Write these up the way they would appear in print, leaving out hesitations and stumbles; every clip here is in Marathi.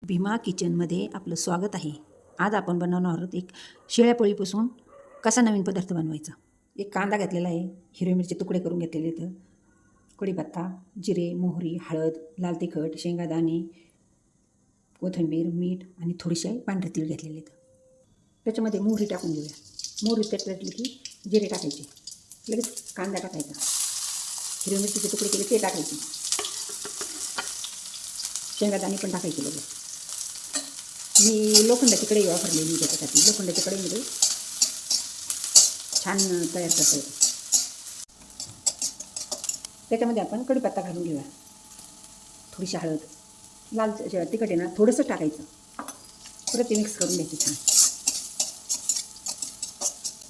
भीमा किचनमध्ये आपलं स्वागत आहे. आज आपण बनवणार आहोत एक शेळ्या पोळीपासून कसा नवीन पदार्थ बनवायचा. एक कांदा घेतलेला आहे, हिरवी मिरची तुकडे करून घेतलेले आहेत, कढीपत्ता, जिरे, मोहरी, हळद, लाल तिखट, शेंगादाणे, कोथिंबीर, मीठ आणि थोडीशी पांढरे तीळ घेतलेले आहेत. त्याच्यामध्ये मोहरी टाकून घेऊया. मोहरी पेटली की जिरे टाकायचे, लगेच कांदा टाकायचा, हिरवी मिरचीचे तुकडे केले ते टाकायचे, शेंगादाणे पण टाकायचे लगेच. मी लोखंडाची कढई वापरलेली त्याच्यासाठी. लोखंडाच्या कढईमध्ये छान तयार करता येते. त्याच्यामध्ये आपण कढीपत्ता घालून घेऊया, थोडीशी हळद, लाल तिखट आहे ना थोडंसं टाकायचं, परत ते मिक्स करून घ्यायचे छान.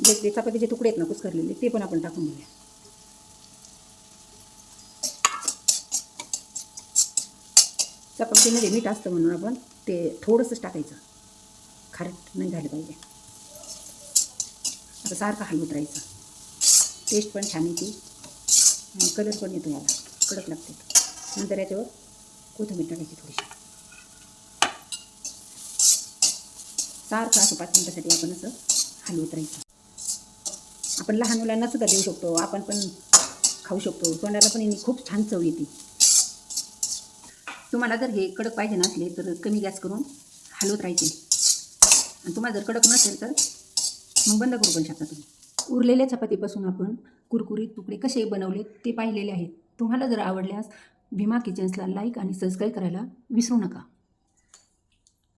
जे चपातीचे तुकडे आहेत ना कुस्करलेले ते पण आपण टाकून घेऊया. चपातीमध्ये मीठ असतं म्हणून आपण ते थोडंसंच टाकायचं, खारट नाही झालं पाहिजे. आता सारखं हलवत राहायचं. टेस्ट पण छान येते आणि कलर पण येतो, याला कडक लागते. नंतर याच्यावर कोथिंबीर टाकायची थोडीशी. सारखं असं 5 मिनिटासाठी आपण असं हलवत राहायचं. आपण लहान मुलांना सुद्धा देऊ शकतो, आपण पण खाऊ शकतो. तोंडाला पण खूप छान चव येते. तुम्हाला जर हे कडक पाहिजे नसले तर कमी गॅस करून हलवत राहायचे, आणि तुम्हाला जर कडक नसेल तर मग बंद करू पण शकता तुम्ही. उरलेल्या चपातीपासून आपण कुरकुरीत तुकडे कसे बनवले ते पाहिलेले आहेत. तुम्हाला जर आवडल्यास भीमा किचन्सला लाईक आणि सबस्क्राईब करायला विसरू नका.